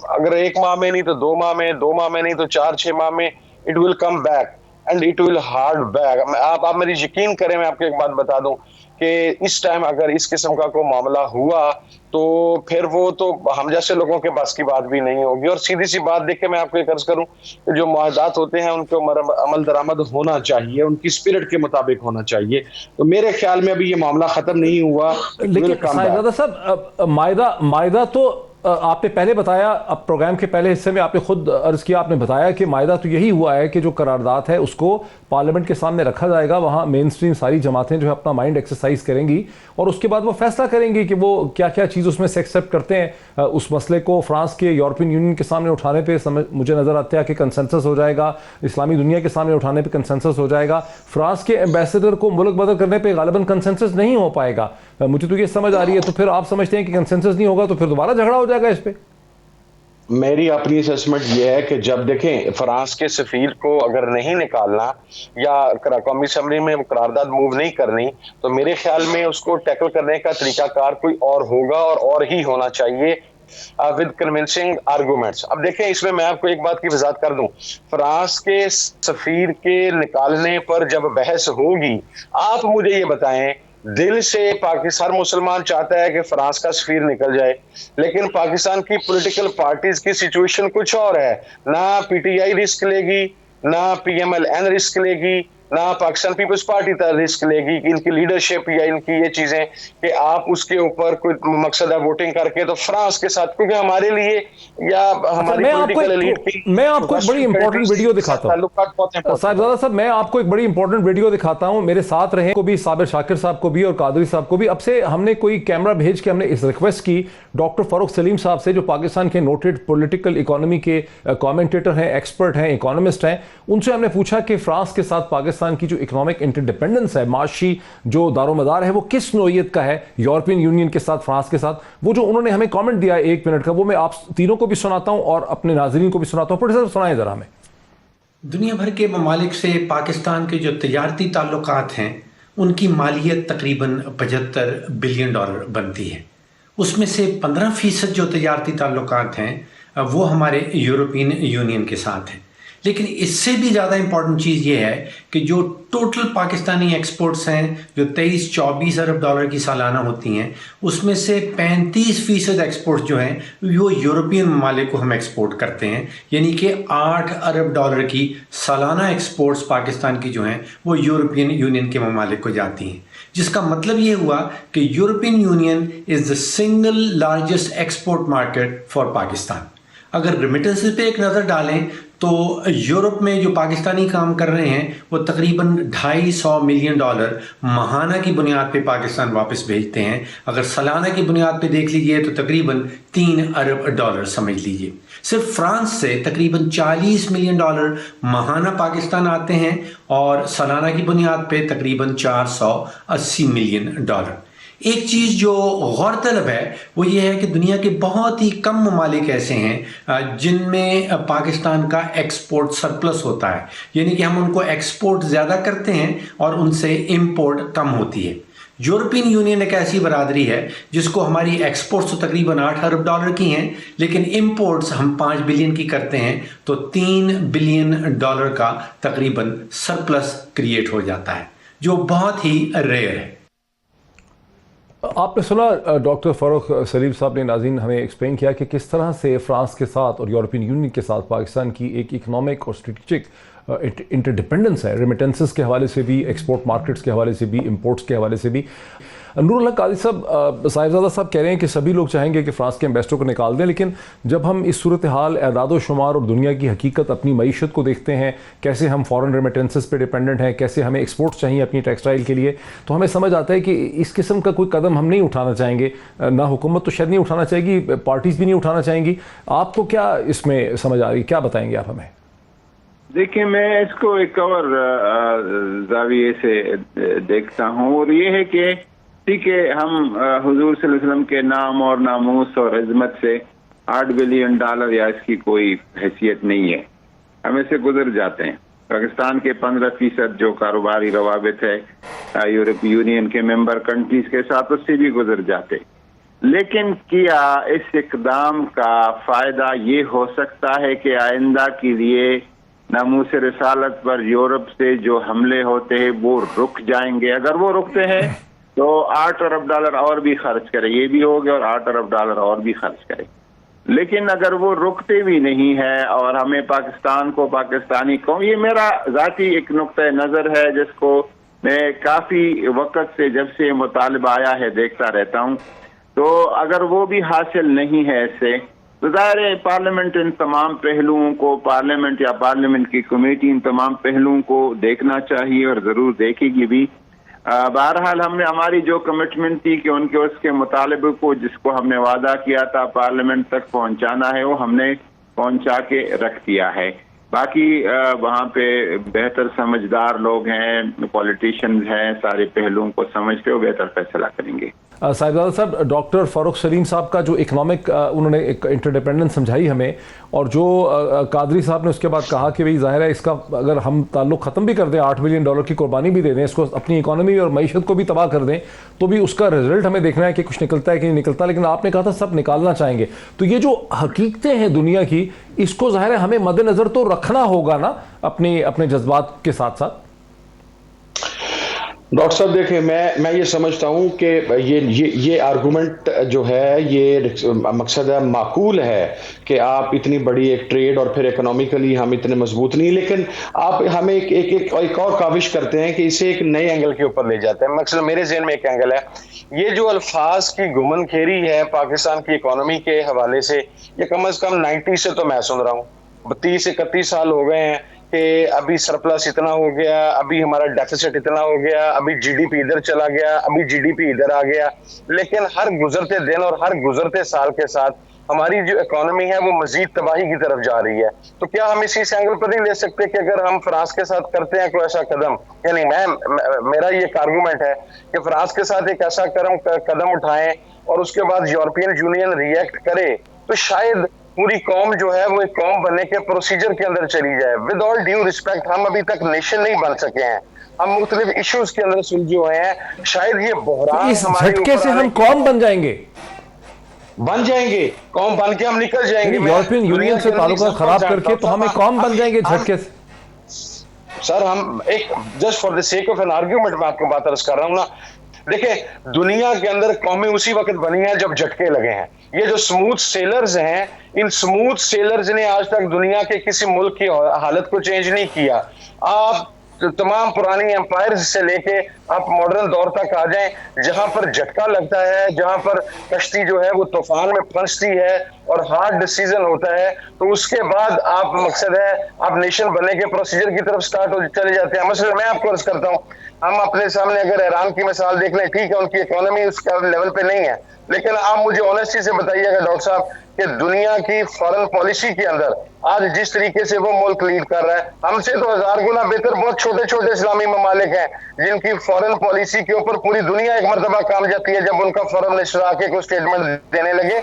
اگر 1 ماہ میں نہیں تو 2 ماہ میں، 2 ماہ میں نہیں تو 4-6 ماہ میں it will come back and it will hard back. آپ میری یقین کریں، میں آپ کو ایک بات بتا دوں کہ اس ٹائم اگر اس قسم کا کوئی معاملہ ہوا تو پھر وہ تو ہم جیسے لوگوں کے بس کی بات بھی نہیں ہوگی. اور سیدھی سی بات دیکھ کے میں آپ کو ایک عرض کروں کہ جو معاہدات ہوتے ہیں ان کو عمل درآمد ہونا چاہیے، ان کی اسپرٹ کے مطابق ہونا چاہیے. تو میرے خیال میں ابھی یہ معاملہ ختم نہیں ہوا. لیکن صاحبزادہ صاحب، معاہدہ تو آپ نے پہلے بتایا، اب پروگرام کے پہلے حصے میں آپ نے خود عرض کیا، آپ نے بتایا کہ معاہدہ تو یہی ہوا ہے کہ جو قرارداد ہے اس کو پارلیمنٹ کے سامنے رکھا جائے گا، وہاں مین سٹریم ساری جماعتیں جو ہے اپنا مائنڈ ایکسرسائز کریں گی اور اس کے بعد وہ فیصلہ کریں گی کہ وہ کیا کیا چیز اس میں سے ایکسیپٹ کرتے ہیں. اس مسئلے کو فرانس کے یورپین یونین کے سامنے اٹھانے پہ مجھے نظر آتا ہے کہ کنسنسس ہو جائے گا، اسلامی دنیا کے سامنے اٹھانے پہ کنسنسس ہو جائے گا. فرانس کے ایمبیسڈر کو ملک بدر کرنے پہ غالباً کنسنسس نہیں ہو پائے گا. مجھے تو یہ سمجھ آ رہی ہے. تو پھر آپ سمجھتے ہیں کہ کنسنسس نہیں ہوگا تو پھر دوبارہ جھگڑا ہو جائے گا اس پہ؟ میری اپنی اسسمنٹ یہ ہے کہ جب دیکھیں فرانس کے سفیر کو اگر نہیں نکالنا یا قومی اسمبلی میں قرارداد موو نہیں کرنی تو میرے خیال میں اس کو ٹیکل کرنے کا طریقہ کار کوئی اور ہوگا اور ہی ہونا چاہیے ود کنونسنگ آرگومنٹس. اب دیکھیں اس میں آپ کو ایک بات کی وضاحت کر دوں. فرانس کے سفیر کے نکالنے پر جب بحث ہوگی، آپ مجھے یہ بتائیں، دل سے پاکستان مسلمان چاہتا ہے کہ فرانس کا سفیر نکل جائے، لیکن پاکستان کی پولیٹیکل پارٹیز کی سچویشن کچھ اور ہے. نہ پی ٹی آئی رسک لے گی، نہ P M L N risk لے گی، نہ پاکستان پیپلز پارٹی رسک لے گی کہ ان کی لیڈرشپ یا ان کی یہ چیزیں کہ آپ اس کے اوپر کوئی مقصد ہے ووٹنگ کر کے. تو فرانس کے ساتھ کیونکہ ہمارے لیے یا ہماری پولیٹیکل ایلیٹ کی میں آپ کو ایک بڑی امپورٹنٹ ویڈیو دکھاتا ہوں صاحبزادہ صاحب، میں آپ کو ایک بڑی امپورٹنٹ ویڈیو دکھاتا ہوں. میرے ساتھ رہے کو بھی صابر شاکر صاحب کو بھی اور قادری صاحب کو بھی. اب سے ہم نے کوئی کیمرہ بھیج کے ہم نے اس ریکویسٹ کی ڈاکٹر فاروق سلیم صاحب سے، جو پاکستان کے نوٹڈ پولیٹیکل اکانومی کے کامنٹیٹر ہیں، ایکسپرٹ ہیں، اکانومسٹ ہیں. ان سے ہم نے پوچھا کہ فرانس کے ساتھ پاکستان کی جو اکنامک انٹرڈیپینڈنس ہے، معاشی جو دار و مدار ہے، وہ کس نوعیت کا ہے یورپین یونین کے ساتھ، فرانس کے ساتھ. وہ جو انہوں نے ہمیں کامنٹ دیا 1 منٹ کا، وہ میں آپ تینوں کو بھی سناتا ہوں اور اپنے ناظرین کو بھی سناتا ہوں. پروفیسر سنائیں ذرا ہمیں. دنیا بھر کے ممالک سے پاکستان کے جو تجارتی تعلقات ہیں ان کی مالیت تقریباً $75 بلین بنتی ہے. اس میں سے 15% جو تجارتی تعلقات ہیں وہ ہمارے یورپین یونین کے ساتھ ہیں. لیکن اس سے بھی زیادہ امپورٹنٹ چیز یہ ہے کہ جو ٹوٹل پاکستانی ایکسپورٹس ہیں جو 23-24 ارب ڈالر کی سالانہ ہوتی ہیں، اس میں سے 35% ایکسپورٹس جو ہیں وہ یورپین ممالک کو ہم ایکسپورٹ کرتے ہیں. یعنی کہ 8 ارب ڈالر کی سالانہ ایکسپورٹس پاکستان کی جو ہیں وہ یورپین یونین کے ممالک کو جاتی ہیں، جس کا مطلب یہ ہوا کہ European union is the single largest export market for Pakistan. اگر ریمیٹنسز پہ ایک نظر ڈالیں تو یورپ میں جو پاکستانی کام کر رہے ہیں وہ تقریباً $250 ملین ماہانہ کی بنیاد پہ پاکستان واپس بھیجتے ہیں. اگر سالانہ کی بنیاد پہ دیکھ لیجئے تو تقریباً $3 ارب سمجھ لیجئے. صرف فرانس سے تقریباً $40 ملین ماہانہ پاکستان آتے ہیں اور سالانہ کی بنیاد پہ تقریباً $480 ملین. ایک چیز جو غور طلب ہے وہ یہ ہے کہ دنیا کے بہت ہی کم ممالک ایسے ہیں جن میں پاکستان کا ایکسپورٹ سرپلس ہوتا ہے. یعنی کہ ہم ان کو ایکسپورٹ زیادہ کرتے ہیں اور ان سے امپورٹ کم ہوتی ہے. یورپین یونین ایک ایسی برادری ہے جس کو ہماری ایکسپورٹس تو تقریباً $8 ارب کی ہیں، لیکن امپورٹس ہم 5 بلین کی کرتے ہیں، تو $3 بلین کا تقریباً سرپلس کریٹ ہو جاتا ہے، جو بہت ہی ریئر ہے. آپ نے سنا ڈاکٹر فاروق سلیم صاحب نے، ناظرین، ہمیں ایکسپلین کیا کہ کس طرح سے فرانس کے ساتھ اور یورپین یونین کے ساتھ پاکستان کی ایک اکنامک اور اسٹریٹجک انٹرڈیپینڈنس ہے، ریمیٹنسز کے حوالے سے بھی، ایکسپورٹ مارکیٹس کے حوالے سے بھی، امپورٹس کے حوالے سے بھی. نور اللہ قادری صاحب، صاحبزادہ صاحب کہہ رہے ہیں کہ سبھی لوگ چاہیں گے کہ فرانس کے ایمبیسڈر کو نکال دیں، لیکن جب ہم اس صورتحال، اعداد و شمار اور دنیا کی حقیقت، اپنی معیشت کو دیکھتے ہیں، کیسے ہم فورن ریمیٹنسز پہ ڈیپینڈنٹ ہیں، کیسے ہمیں ایکسپورٹس چاہیے اپنی ٹیکسٹائل کے لیے، تو ہمیں سمجھ آتا ہے کہ اس قسم کا کوئی قدم ہم نہیں اٹھانا چاہیں گے. نہ حکومت تو شاید نہیں اٹھانا چاہے گی، پارٹیز بھی نہیں اٹھانا چاہیں گی. آپ کو کیا اس میں سمجھ آ رہی، کیا بتائیں گے آپ ہمیں؟ دیکھیں، میں اس کو ایک اور زاویے سے دیکھتا ہوں، اور یہ ہے کہ ٹھیک ہے، ہم حضور صلی اللہ علیہ وسلم کے نام اور ناموس اور عظمت سے $8 بلین یا اس کی کوئی حیثیت نہیں ہے، ہم اسے گزر جاتے ہیں. پاکستان کے 15% جو کاروباری روابط ہے یورپی یونین کے ممبر کنٹریز کے ساتھ، اس سے بھی گزر جاتے. لیکن کیا اس اقدام کا فائدہ یہ ہو سکتا ہے کہ آئندہ کے لیے ناموس رسالت پر یورپ سے جو حملے ہوتے ہیں وہ رک جائیں گے؟ اگر وہ رکتے ہیں تو $8 ارب اور بھی خرچ کرے، یہ بھی ہو گیا، اور $8 ارب اور بھی خرچ کرے. لیکن اگر وہ رکتے بھی نہیں ہے اور ہمیں پاکستان کو، پاکستانی قوم، یہ میرا ذاتی ایک نقطۂ نظر ہے جس کو میں کافی وقت سے جب سے مطالبہ آیا ہے دیکھتا رہتا ہوں، تو اگر وہ بھی حاصل نہیں ہے اس سے تو ظاہر ہے پارلیمنٹ ان تمام پہلوؤں کو، پارلیمنٹ یا پارلیمنٹ کی کمیٹی ان تمام پہلوؤں کو دیکھنا چاہیے اور ضرور دیکھے گی بھی. بہرحال ہم نے ہماری جو کمٹمنٹ تھی کہ ان کے اس کے مطالبے کو، جس کو ہم نے وعدہ کیا تھا پارلیمنٹ تک پہنچانا ہے، وہ ہم نے پہنچا کے رکھ دیا ہے. باقی وہاں پہ بہتر سمجھدار لوگ ہیں، پولیٹیشینز ہیں، سارے پہلوؤں کو سمجھتے ہو بہتر فیصلہ کریں گے. صاحبزادہ صاحب، ڈاکٹر فاروق سلیم صاحب کا جو اکنامک انہوں نے ایک انٹرڈیپینڈنس سمجھائی ہمیں، اور جو قادری صاحب نے اس کے بعد کہا کہ بھئی ظاہر ہے اس کا اگر ہم تعلق ختم بھی کر دیں، $8 بلین کی قربانی بھی دے دیں، اس کو اپنی اکانومی اور معیشت کو بھی تباہ کر دیں، تو بھی اس کا رزلٹ ہمیں دیکھنا ہے کہ کچھ نکلتا ہے کہ نہیں نکلتا. لیکن آپ نے کہا تھا سب نکالنا چاہیں گے، تو یہ جو حقیقتیں ہیں دنیا کی، اس کو ظاہر ہے ہمیں مد نظر تو رکھنا ہوگا نا اپنے جذبات کے ساتھ ساتھ. ڈاکٹر صاحب دیکھیں، میں یہ سمجھتا ہوں کہ یہ آرگومنٹ جو ہے یہ مقصد ہے، معقول ہے کہ آپ اتنی بڑی ایک ٹریڈ اور پھر اکنامیکلی ہم اتنے مضبوط نہیں، لیکن آپ ہمیں ایک اور کاوش کرتے ہیں کہ اسے ایک نئے اینگل کے اوپر لے جاتے ہیں. مقصد میرے ذہن میں ایک اینگل ہے، یہ جو الفاظ کی گمن کھیری ہے پاکستان کی اکانومی کے حوالے سے، یہ کم از کم 90 سے تو میں سن رہا ہوں، 30-31 سال ہو گئے ہیں کہ ابھی سرپلس اتنا ہو گیا، ابھی ہمارا ڈیفیسٹ اتنا ہو گیا، ابھی جی ڈی پی ادھر چلا گیا، ابھی جی ڈی پی ادھر آ گیا. لیکن ہر گزرتے دن اور ہر گزرتے سال کے ساتھ ہماری جو اکانومی ہے وہ مزید تباہی کی طرف جا رہی ہے. تو کیا ہم اسی اینگل پر نہیں لے سکتے کہ اگر ہم فرانس کے ساتھ کرتے ہیں کوئی ایسا قدم، یعنی میرا یہ آرگومنٹ ہے کہ فرانس کے ساتھ ایک ایسا قدم اٹھائیں اور اس کے بعد یورپین یونین ری ایکٹ کرے، تو شاید پوری قوم جو ہے وہ ایک قوم بننے کے پروسیجر کے اندر چلی جائے. ود آل ڈیو ریسپیکٹ، ہم ابھی تک نیشن نہیں بن سکے ہیں، ہم مختلف ایشوز کے اندر سلجھے ہوئے ہیں. شاید یہ بحران اس جھٹکے سے ہم قوم بن جائیں گے، قوم بن کے ہم نکل جائیں گے. یورپین یونین سے تعلقات خراب کر کے تو ہمیں قوم بن جائیں گے جھٹکے سے. سر ہم ایک just for the sake of an argument میں آپ کو بات عرض کر رہا ہوں نا. دیکھیں دنیا کے اندر قومیں اسی وقت بنی ہیں جب جھٹکے لگے ہیں. یہ جو سموتھ سیلرز ہیں، ان سموتھ سیلرز نے آج تک دنیا کے کسی ملک کی حالت کو چینج نہیں کیا. آپ تمام پرانی امپائرز سے لے کے آپ ماڈرن دور تک آ جائیں، جہاں پر جھٹکا لگتا ہے، جہاں پر کشتی جو ہے وہ طوفان میں پھنستی ہے اور ہارڈ ڈیسیزن ہوتا ہے، تو اس کے بعد آپ مقصد ہے آپ نیشن بننے کے پروسیجر کی طرف سٹارٹ ہو چلے جاتے ہیں. مثلا میں آپ کو عرض کرتا ہوں، ہم اپنے سامنے اگر ایران کی مثال دیکھ لیں، ٹھیک ہے ان کی اکانومی اس لیول پہ نہیں ہے، لیکن آپ مجھے آنیسٹی سے بتائیے گا ڈاکٹر صاحب کہ دنیا کی فارن پالیسی کے اندر آج جس طریقے سے وہ ملک لیڈ کر رہا ہے، ہم سے تو 1000 گنا بہتر بہت چھوٹے چھوٹے اسلامی ممالک ہیں جن کی فارن پالیسی کے اوپر پوری دنیا ایک مرتبہ کام جاتی ہے جب ان کا فارن منسٹر آ کے کوئی اسٹیٹمنٹ دینے لگے.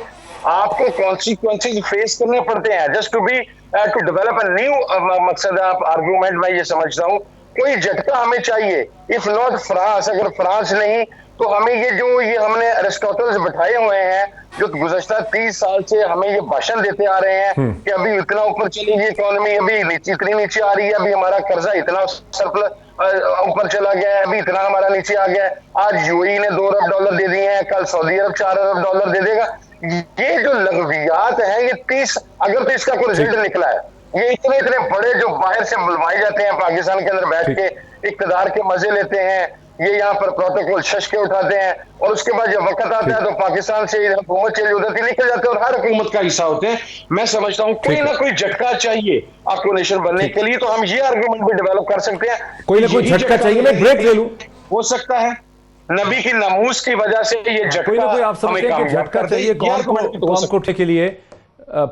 آپ کو کانسیکوینسز فیس کرنے پڑتے ہیں just to develop a new مقصد ہے آپ آرگومنٹ. میں یہ سمجھتا ہوں کوئی جھٹکا ہمیں چاہیے، اف ناٹ فرانس، اگر فرانس نہیں تو ہمیں یہ ہم نے ایرسٹوٹلز بٹھائے ہوئے ہیں جو گزشتہ 30 سال سے ہمیں یہ بھاشن دیتے آ رہے ہیں کہ ابھی اتنا اوپر چلی گئی اکانومی، ابھی اتنی نیچے آ رہی ہے، ابھی ہمارا قرضہ اتنا سرپلس اوپر چلا گیا ہے، ابھی اتنا ہمارا نیچے آ گیا ہے. آج یو ای نے $2 ارب دے دیے ہیں، کل سعودی عرب $4 ارب دے دے گا. یہ جو لغویات ہیں یہ 30، اگر تو اس کا کوئی رزلٹ نکلا ہے، یہ اتنے بڑے جو باہر سے بلوائے جاتے ہیں پاکستان کے اندر بیٹھ کے اقتدار کے مزے لیتے ہیں، یہ یہاں پر پروٹوکول ششکے اٹھاتے ہیں، اور اس کے بعد جب وقت آتا ہے تو پاکستان سے حکومت چلی ادھر سے نکل جاتے ہیں اور ہر حکومت کا حصہ ہوتے ہیں. میں سمجھتا ہوں کوئی نہ کوئی جھٹکا چاہیے آپ کو نیشن بننے کے لیے، تو ہم یہ آرگومنٹ بھی ڈیولپ کر سکتے ہیں کوئی نہ کوئی جھٹکا چاہیے. میں بریک لے لوں. ہو سکتا ہے نبی کی ناموس کی وجہ سے یہ جھٹکا، کوئی نہ کوئی آپ سمجھتے ہیں کہ جھٹکا چاہیے قوم کو کے لیے،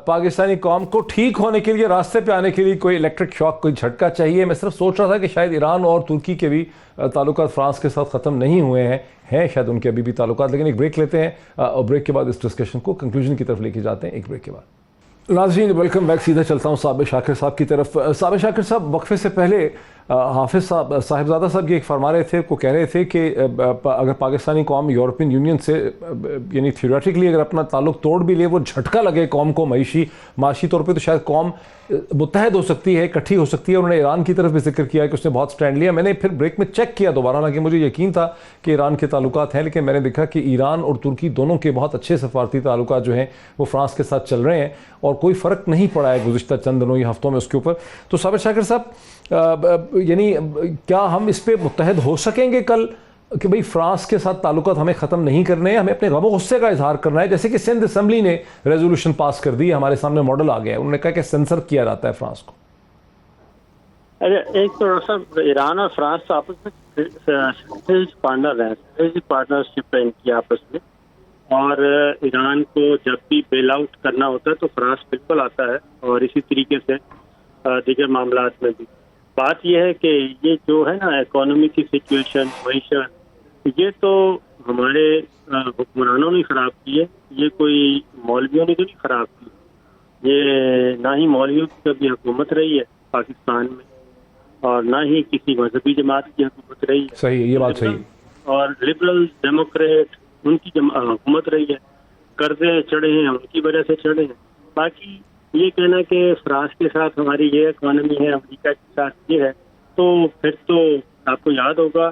پاکستانی قوم کو ٹھیک ہونے کے لیے، راستے پہ آنے کے لیے کوئی الیکٹرک شاک، کوئی جھٹکا چاہیے. میں صرف سوچ رہا تھا کہ شاید ایران اور ترکی کے بھی تعلقات فرانس کے ساتھ ختم نہیں ہوئے ہیں شاید ان کے ابھی بھی تعلقات. لیکن ایک بریک لیتے ہیں اور بریک کے بعد اس ڈسکشن کو کنکلوژن کی طرف لے کے جاتے ہیں ایک بریک کے بعد. ناظرین ویلکم بیک. سیدھا چلتا ہوں صابر شاکر صاحب کی طرف. صابر شاکر صاحب، وقفے سے پہلے حافظ صاحبزادہ صاحب یہ ایک فرما رہے تھے، کو کہہ رہے تھے کہ اگر پاکستانی قوم یورپین یونین سے یعنی تھیوریٹیکلی اگر اپنا تعلق توڑ بھی لے، وہ جھٹکا لگے قوم کو معاشی طور پہ، تو شاید قوم متحد ہو سکتی ہے، اکٹھی ہو سکتی ہے. انہوں نے ایران کی طرف بھی ذکر کیا کہ اس نے بہت سٹینڈ لیا. میں نے پھر بریک میں چیک کیا دوبارہ، حالانکہ مجھے یقین تھا کہ ایران کے تعلقات ہیں، لیکن میں نے دیکھا کہ ایران اور ترکی دونوں کے بہت اچھے سفارتی تعلقات جو ہیں وہ فرانس کے ساتھ چل رہے ہیں، اور کوئی فرق نہیں پڑا ہے گزشتہ چند دنوں یا ہفتوں میں اس کے اوپر. تو صابر شاکر صاحب، یعنی کیا ہم اس پہ متحد ہو سکیں گے کل کہ بھئی فرانس کے ساتھ تعلقات ہمیں ختم نہیں کرنے ہیں، ہمیں اپنے غم و غصے کا اظہار کرنا ہے، جیسے کہ سندھ اسمبلی نے ریزولوشن پاس کر دی ہے، ہمارے سامنے ماڈل آ گیا ہے، انہوں نے کہا کہ سینسر کیا جاتا ہے فرانس کو. ایک تو ایران اور فرانس آپس میں پارٹنر ہیں، پارٹنرشپ ہے ان کی آپس میں، اور ایران کو جب بھی بیل آؤٹ کرنا ہوتا ہے تو فرانس بالکل آتا ہے، اور اسی طریقے سے دیگر معاملات میں بھی. بات یہ ہے کہ یہ جو ہے نا اکانومی کی سچویشن، معیشت، یہ تو ہمارے حکمرانوں نے خراب کی ہے، یہ کوئی مولویوں نے تو نہیں خراب کی. یہ نہ ہی مولویوں کی کبھی حکومت رہی ہے پاکستان میں، اور نہ ہی کسی مذہبی جماعت کی حکومت رہی ہے. صحیح، یہ بات صحیح. اور لبرل ڈیموکریٹ ان کی حکومت رہی ہے. قرضے چڑھے ہیں ان کی وجہ سے چڑھے ہیں. باقی یہ کہنا کہ فرانس کے ساتھ ہماری یہ اکانومی ہے، امریکہ کے ساتھ یہ ہے، تو پھر تو آپ کو یاد ہوگا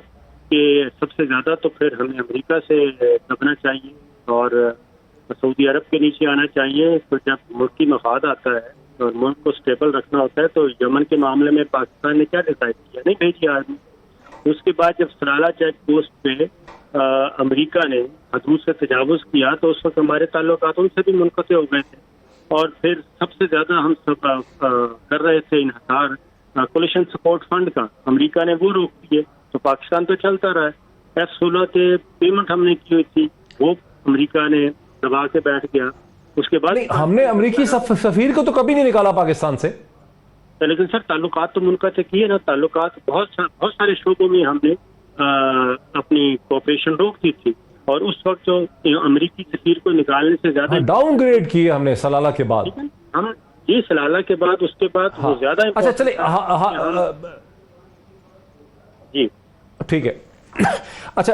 کہ سب سے زیادہ تو پھر ہمیں امریکہ سے دبنا چاہیے اور سعودی عرب کے نیچے آنا چاہیے. تو جب ملکی مفاد آتا ہے اور ملک کو اسٹیبل رکھنا ہوتا ہے، تو یمن کے معاملے میں پاکستان نے کیا ڈیسائڈ کیا؟ نہیں بھیجی آدمی. اس کے بعد جب سلالہ چیک پوسٹ پہ امریکہ نے حدود سے تجاوز کیا تو اس وقت ہمارے تعلقات ان سے بھی منقطع ہو گئے تھے. اور پھر سب سے زیادہ ہم سب کر رہے تھے انحصار کولیشن سپورٹ فنڈ کا، امریکہ نے وہ روک دیے، تو پاکستان تو چلتا رہا ہے. F-16 کے پیمنٹ ہم نے کی ہوئی تھی، وہ امریکہ نے دبا کے بیٹھ گیا. اس کے بعد ہم نے امریکی سفیر کو تو کبھی نہیں نکالا پاکستان سے. لیکن سر تعلقات تو منقطع کیے نا، تعلقات بہت سارے شعبوں میں ہم نے اپنی کوپریشن روک دی تھی، اور اس وقت جو امریکی سفیر کو نکالنے سے زیادہ ڈاؤن گریڈ کیے ہم نے سلالہ کے بعد. ہم یہ سلالہ کے بعد اس کے بعد وہ زیادہ. اچھا چلے جی ٹھیک ہے. اچھا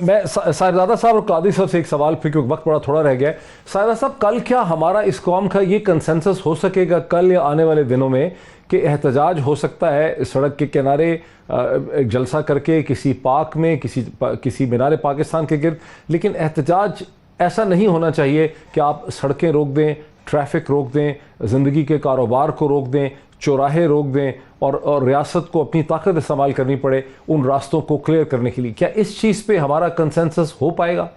میں صاحبزادہ صاحب اور قاضی صاحب سے ایک سوال، پھر وقت بڑا تھوڑا رہ گیا ہے. صاحبزادہ صاحب، کل کیا ہمارا اس قوم کا یہ کنسنسس ہو سکے گا کل یا آنے والے دنوں میں کہ احتجاج ہو سکتا ہے سڑک کے کنارے ایک جلسہ کر کے کسی پارک میں، کسی مینار پاکستان کے گرد، لیکن احتجاج ایسا نہیں ہونا چاہیے کہ آپ سڑکیں روک دیں، ٹریفک روک دیں، زندگی کے کاروبار کو روک دیں، چوراہے روک دیں، اور ریاست کو اپنی طاقت استعمال کرنی پڑے ان راستوں کو کلیئر کرنے کے لیے. کیا اس چیز پہ ہمارا کنسنسس ہو پائے گا؟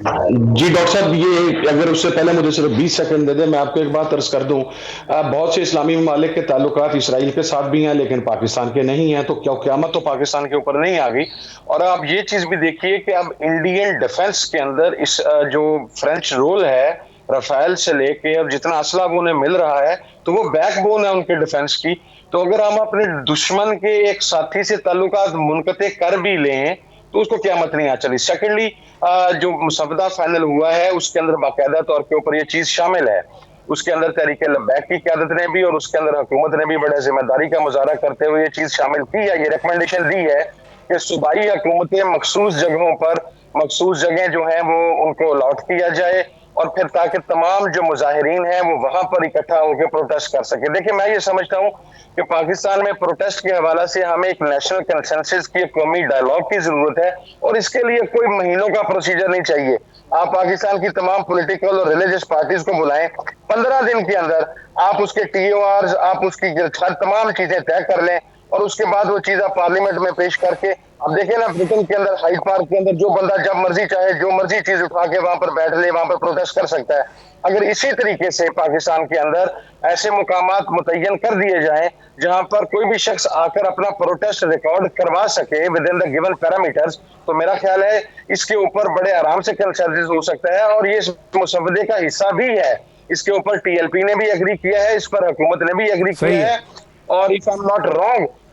جی ڈاکٹر صاحب، یہ اگر اس سے پہلے مجھے صرف 20 سیکنڈ دے دیں، میں آپ کو ایک بات عرض کر دوں. بہت سے اسلامی ممالک کے تعلقات اسرائیل کے ساتھ بھی ہیں لیکن پاکستان کے نہیں ہیں، تو کیا قیامت تو پاکستان کے اوپر نہیں آ گئی. اور آپ یہ چیز بھی دیکھیے کہ اب انڈین ڈیفنس کے اندر اس جو فرینچ رول ہے، رافیل سے لے کے اب جتنا اسلحہ انہیں مل رہا ہے، تو وہ بیک بون ہے ان کے ڈیفنس کی. تو اگر ہم اپنے دشمن کے ایک ساتھی سے تعلقات منقطع کر بھی لیں تو اس کو قیامت نہیں آ چلی. سیکنڈلی جو مسودہ فائنل ہوا ہے اس کے اندر باقاعدہ طور کے اوپر یہ چیز شامل ہے. اس کے اندر تحریک لبیک کی قیادت نے بھی اور اس کے اندر حکومت نے بھی بڑے ذمہ داری کا مظاہرہ کرتے ہوئے یہ چیز شامل کی ہے. یہ ریکمنڈیشن دی ہے کہ صوبائی حکومتیں مخصوص جگہوں پر مخصوص جگہیں جو ہیں وہ ان کو الاٹ کیا جائے، اور پھر تاکہ تمام جو مظاہرین ہیں وہ وہاں پر اکٹھا ہو کے پروٹیسٹ کر سکے. دیکھیں، میں یہ سمجھتا ہوں کہ پاکستان میں پروٹیسٹ کے حوالے سے ہمیں ایک نیشنل کنسنسس کی، قومی ڈائیلاگ کی ضرورت ہے، اور اس کے لیے کوئی مہینوں کا پروسیجر نہیں چاہیے. آپ پاکستان کی تمام پولیٹیکل اور ریلیجس پارٹیز کو بلائیں، 15 دن کے اندر آپ اس کے TORs، آپ اس کی تمام چیزیں طے کر لیں، اور اس کے بعد وہ چیز آپ پارلیمنٹ میں پیش کر کے، اب دیکھیں نا برٹن کے اندر ہائیڈ پارک کے اندر جو بندہ جب مرضی چاہے جو مرضی چیز اٹھا کے وہاں پر بیٹھ لے، وہاں پر پروٹیسٹ کر سکتا ہے. اگر اسی طریقے سے پاکستان کے اندر ایسے مقامات متعین کر دیے جائیں جہاں پر کوئی بھی شخص آ کر اپنا پروٹیسٹ ریکارڈ کروا سکے with in the given parameters, تو میرا خیال ہے اس کے اوپر بڑے آرام سے کنسنسس ہو سکتا ہے. اور یہ اس مسودے کا حصہ بھی ہے، اس کے اوپر TLP نے بھی ایگری کیا ہے، اس پر حکومت نے بھی ایگری کیا ہے. اور if I'm not wrong